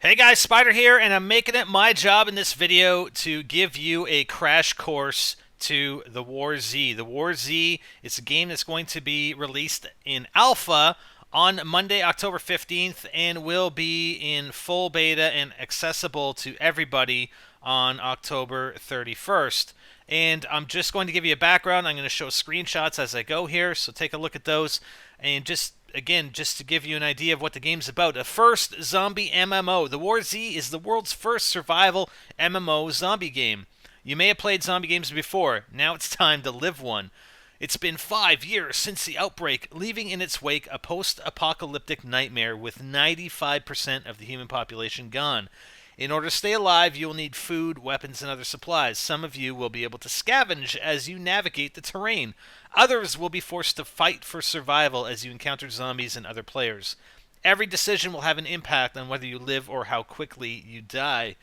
Hey guys, Spider here, and I'm making it my job in this video to give you a crash course to the War Z. The War Z is a game that's going to be released in alpha on Monday, October 15th, and will be in full beta and accessible to everybody on October 31st. And I'm just going to give you a background. I'm going to show screenshots as I go here, so take a look at those. And just to give you an idea of what the game's about, a first zombie MMO. The War Z is the world's first survival MMO zombie game. You may have played zombie games before. Now it's time to live one. It's been 5 years since the outbreak, leaving in its wake a post-apocalyptic nightmare with 95% of the human population gone. In order to stay alive, you will need food, weapons, and other supplies. Some of you will be able to scavenge as you navigate the terrain. Others will be forced to fight for survival as you encounter zombies and other players. Every decision will have an impact on whether you live or how quickly you die.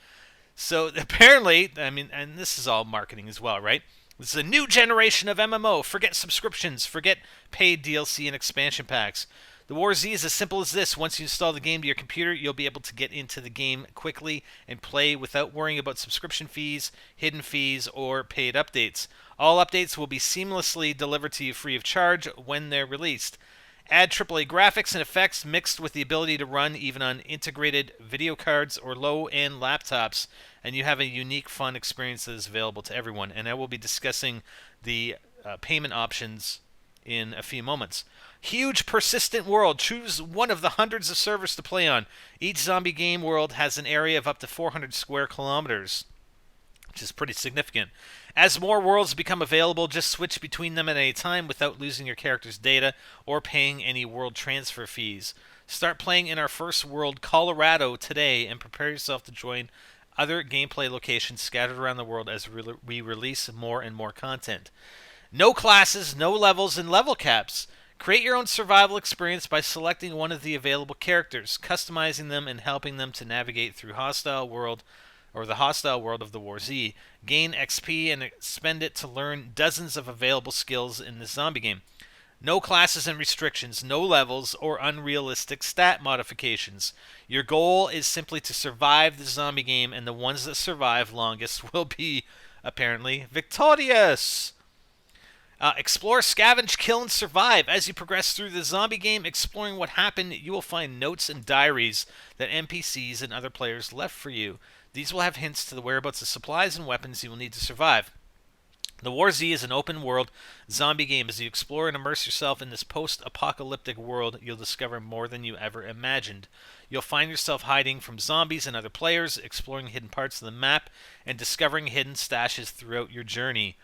So apparently, and this is all marketing as well, right? This is a new generation of MMO. Forget subscriptions, forget paid DLC and expansion packs. The War Z is as simple as this. Once you install the game to your computer, you'll be able to get into the game quickly and play without worrying about subscription fees, hidden fees, or paid updates. All updates will be seamlessly delivered to you free of charge when they're released. Add AAA graphics and effects mixed with the ability to run even on integrated video cards or low-end laptops, and you have a unique, fun experience that is available to everyone. And I will be discussing the payment options in a few moments. Huge persistent world. Choose one of the hundreds of servers to play on. Each zombie game world has an area of up to 400 square kilometers, which is pretty significant. As more worlds become available, just switch between them at any time without losing your character's data or paying any world transfer fees. Start playing in our first world, Colorado, today, and prepare yourself to join other gameplay locations scattered around the world as we release more and more content. No classes, no levels, and level caps. Create your own survival experience by selecting one of the available characters, customizing them, and helping them to navigate through the hostile world of the War Z. Gain XP and spend it to learn dozens of available skills in this zombie game. No classes and restrictions, no levels, or unrealistic stat modifications. Your goal is simply to survive the zombie game, and the ones that survive longest will be, apparently, victorious. Explore, scavenge, kill, and survive. As you progress through the zombie game, exploring what happened, you will find notes and diaries that NPCs and other players left for you. These will have hints to the whereabouts of supplies and weapons you will need to survive. The War Z is an open-world zombie game. As you explore and immerse yourself in this post-apocalyptic world, you'll discover more than you ever imagined. You'll find yourself hiding from zombies and other players, exploring hidden parts of the map, and discovering hidden stashes throughout your journey.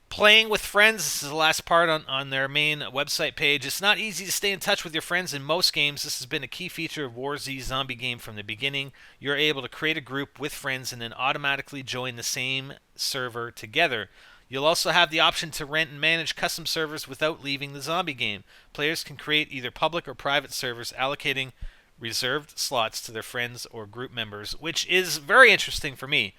Playing with friends, this is the last part on their main website page. It's not easy to stay in touch with your friends in most games. This has been a key feature of War Z Zombie Game from the beginning. You're able to create a group with friends and then automatically join the same server together. You'll also have the option to rent and manage custom servers without leaving the zombie game. Players can create either public or private servers, allocating reserved slots to their friends or group members, which is very interesting for me.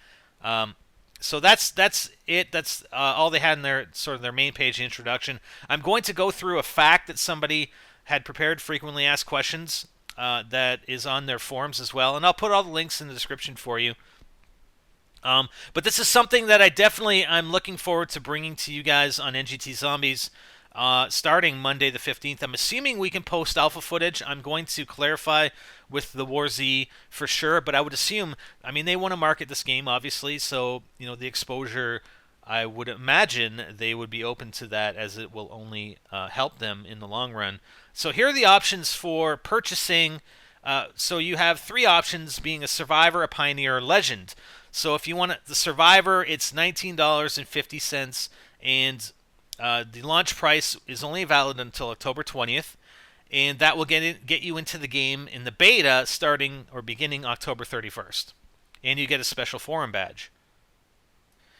So that's it. That's all they had in their sort of their main page introduction. I'm going to go through a fact that somebody had prepared, frequently asked questions, that is on their forums as well, and I'll put all the links in the description for you. But this is something that I'm looking forward to bringing to you guys on NGTZombies starting Monday the 15th. I'm assuming we can post alpha footage. I'm going to clarify with the War Z for sure, but I would assume, they want to market this game, obviously, so, the exposure, I would imagine they would be open to that, as it will only help them in the long run. So here are the options for purchasing. So you have three options, being a survivor, a pioneer, or legend. So if you want the survivor, it's $19.50, and the launch price is only valid until October 20th, and that will get you into the game in the beta starting or beginning October 31st. And you get a special forum badge.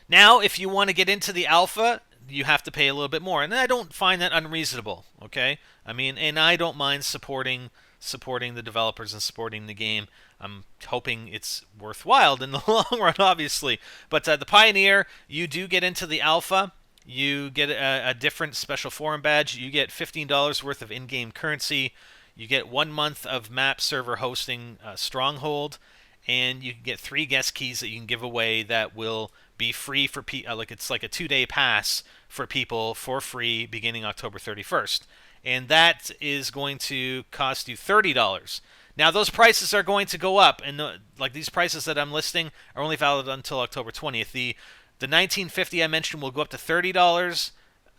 Now, if you want to get into the alpha, you have to pay a little bit more, and I don't find that unreasonable, okay? And I don't mind supporting the developers and supporting the game. I'm hoping it's worthwhile in the long run, obviously. But the Pioneer, you do get into the alpha. You get a different special forum badge. You get $15 worth of in-game currency. You get 1 month of map server hosting Stronghold, and you can get 3 guest keys that you can give away that will be free for people. Like it's like a 2-day pass for people for free beginning October 31st, and that is going to cost you $30. Now those prices are going to go up, and like these prices that I'm listing are only valid until October 20th. The 1950 I mentioned will go up to $30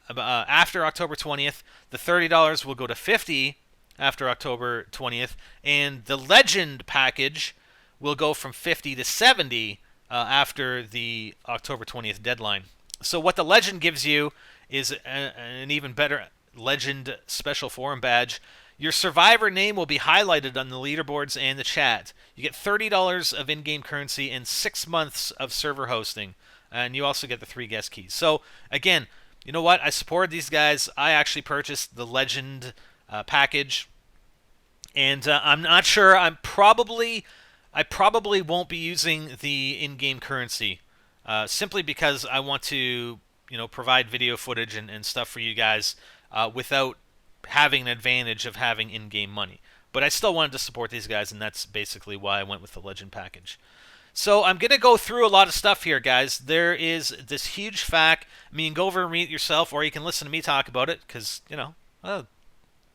after October 20th. The $30 will go to $50 after October 20th, and the Legend package will go from $50 to $70 after the October 20th deadline. So what the Legend gives you is an even better Legend special forum badge. Your survivor name will be highlighted on the leaderboards and the chat. You get $30 of in-game currency and 6 months of server hosting, and you also get the 3 guest keys. So again, you know what? I supported these guys. I actually purchased the Legend package, and I'm not sure. I probably won't be using the in-game currency, simply because I want to, provide video footage and stuff for you guys without having an advantage of having in-game money. But I still wanted to support these guys, and that's basically why I went with the Legend package. So I'm going to go through a lot of stuff here, guys. There is this huge fact. I mean, you can go over and read it yourself, or you can listen to me talk about it, because, I'll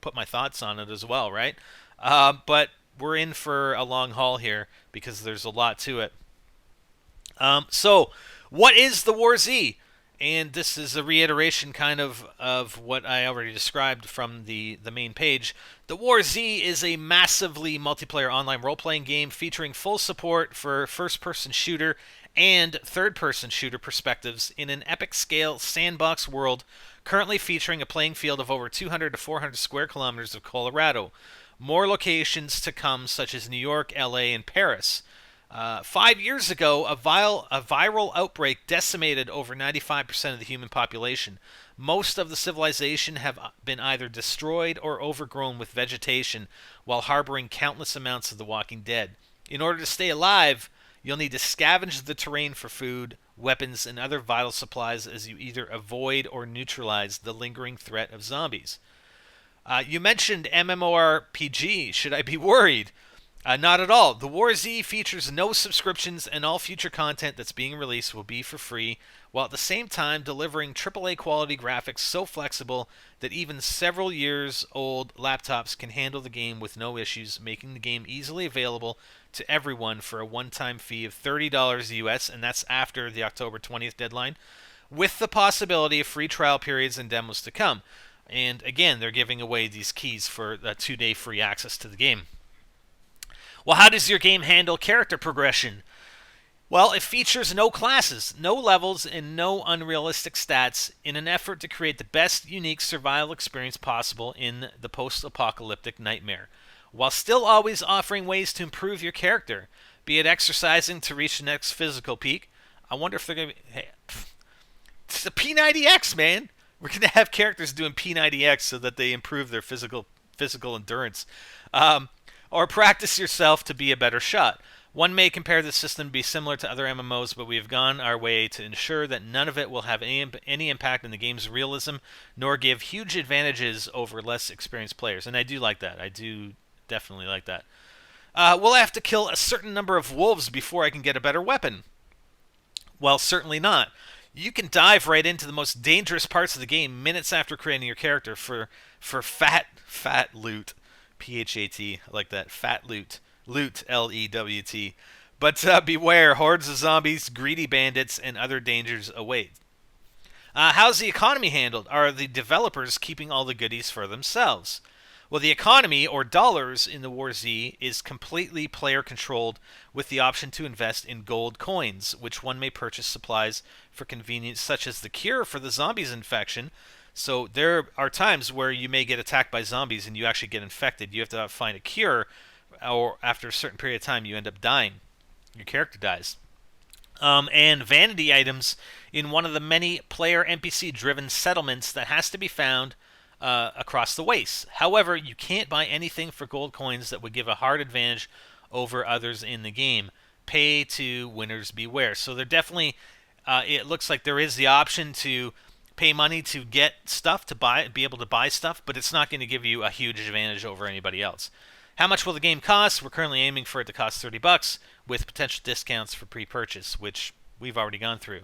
put my thoughts on it as well, right? But we're in for a long haul here, because there's a lot to it. So, what is the War Z? And this is a reiteration kind of what I already described from the main page. The War Z is a massively multiplayer online role-playing game featuring full support for first-person shooter and third-person shooter perspectives in an epic-scale sandbox world currently featuring a playing field of over 200 to 400 square kilometers of Colorado. More locations to come, such as New York, LA, and Paris. 5 years ago, a viral outbreak decimated over 95% of the human population. Most of the civilization have been either destroyed or overgrown with vegetation, while harboring countless amounts of the walking dead. In order to stay alive, you'll need to scavenge the terrain for food, weapons, and other vital supplies as you either avoid or neutralize the lingering threat of zombies. You mentioned MMORPG. Should I be worried? Not at all. The War Z features no subscriptions, and all future content that's being released will be for free, while at the same time delivering AAA quality graphics so flexible that even several years old laptops can handle the game with no issues, making the game easily available to everyone for a one-time fee of $30 US, and that's after the October 20th deadline, with the possibility of free trial periods and demos to come. And again, they're giving away these keys for a 2-day free access to the game. Well, how does your game handle character progression? Well, it features no classes, no levels, and no unrealistic stats in an effort to create the best unique survival experience possible in the post-apocalyptic nightmare, while still always offering ways to improve your character, be it exercising to reach the next physical peak. I wonder if they're going to be... Hey, it's the P90X, man! We're going to have characters doing P90X so that they improve their physical endurance. Or practice yourself to be a better shot. One may compare this system to be similar to other MMOs, but we have gone our way to ensure that none of it will have any impact on the game's realism, nor give huge advantages over less experienced players. And I do like that. I do definitely like that. Will I have to kill a certain number of wolves before I can get a better weapon? Well, certainly not. You can dive right into the most dangerous parts of the game minutes after creating your character for fat loot. P-H-A-T, I like that. Fat loot. Loot, L-E-W-T. But beware, hordes of zombies, greedy bandits, and other dangers await. How's the economy handled? Are the developers keeping all the goodies for themselves? Well, the economy, or dollars, in the War Z is completely player-controlled, with the option to invest in gold coins, which one may purchase supplies for convenience, such as the cure for the zombies infection. So there are times where you may get attacked by zombies and you actually get infected. You have to find a cure, or after a certain period of time you end up dying. Your character dies. And vanity items in one of the many player NPC-driven settlements that has to be found across the wastes. However, you can't buy anything for gold coins that would give a hard advantage over others in the game. Pay to winners beware. So there definitely, it looks like there is the option to pay money to get stuff to be able to buy stuff, but it's not going to give you a huge advantage over anybody else. How much will the game cost? We're currently aiming for it to cost $30 with potential discounts for pre-purchase, which we've already gone through.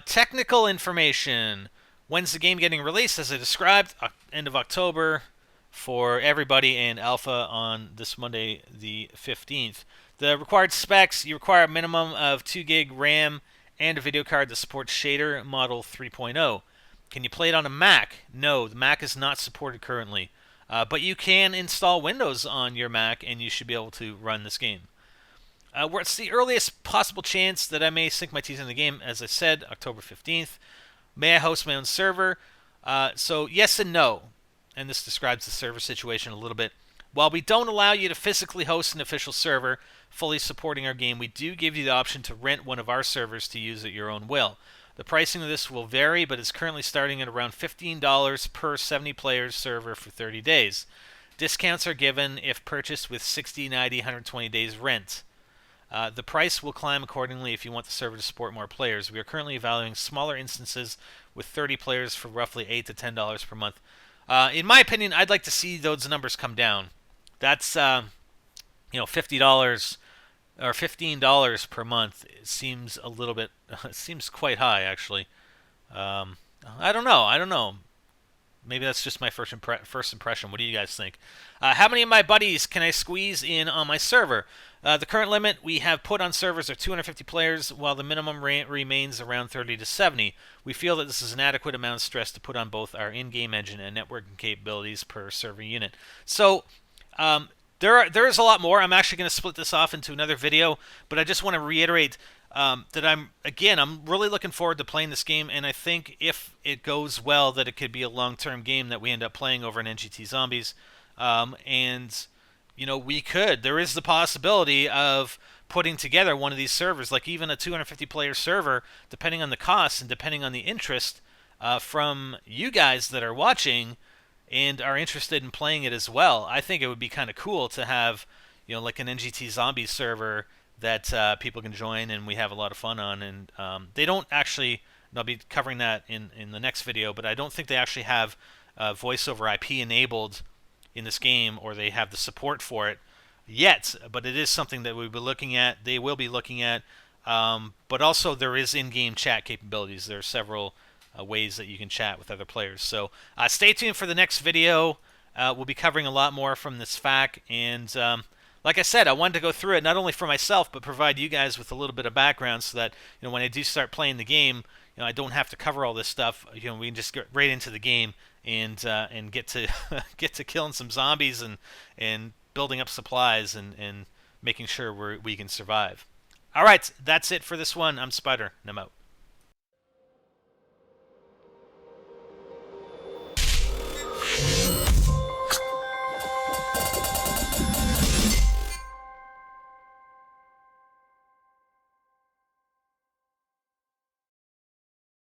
Technical information. When's the game getting released? As I described, end of October for everybody, and alpha on this Monday the 15th. The required specs: you require a minimum of 2 gig RAM and a video card that supports shader model 3.0. Can you play it on a Mac? No, the Mac is not supported currently. But you can install Windows on your Mac, and you should be able to run this game. What's the earliest possible chance that I may sink my teeth in the game? As I said, October 15th. May I host my own server? So yes and no. And this describes the server situation a little bit. While we don't allow you to physically host an official server fully supporting our game, we do give you the option to rent one of our servers to use at your own will. The pricing of this will vary, but it's currently starting at around $15 per 70 players server for 30 days. Discounts are given if purchased with 60, 90, 120 days rent. The price will climb accordingly if you want the server to support more players. We are currently evaluating smaller instances with 30 players for roughly $8 to $10 per month. In my opinion, I'd like to see those numbers come down. That's $50 or $15 per month. It seems a little bit. It seems quite high, actually. I don't know. Maybe that's just my first impression. What do you guys think? How many of my buddies can I squeeze in on my server? The current limit we have put on servers are 250 players, while the minimum remains around 30 to 70. We feel that this is an adequate amount of stress to put on both our in-game engine and networking capabilities per server unit. So, there is a lot more. I'm actually going to split this off into another video, but I just want to reiterate that I'm really looking forward to playing this game, and I think if it goes well, that it could be a long-term game that we end up playing over in NGTZombies. And there is the possibility of putting together one of these servers, like even a 250-player server, depending on the cost and depending on the interest from you guys that are watching and are interested in playing it as well. I think it would be kind of cool to have, like an NGTZombies server that people can join and we have a lot of fun on. And they don't actually, and I'll be covering that in the next video, but I don't think they actually have voice over IP enabled in this game, or they have the support for it yet. But it is something that we'll be looking at. They will be looking at. But also there is in-game chat capabilities. There are several ways that you can chat with other players. So stay tuned for the next video. We'll be covering a lot more from this FAQ, and like I said, I wanted to go through it not only for myself, but provide you guys with a little bit of background so that when I do start playing the game, I don't have to cover all this stuff. We can just get right into the game and get to get to killing some zombies and building up supplies and making sure we can survive. All right, that's it for this one. I'm Spider, and I'm out.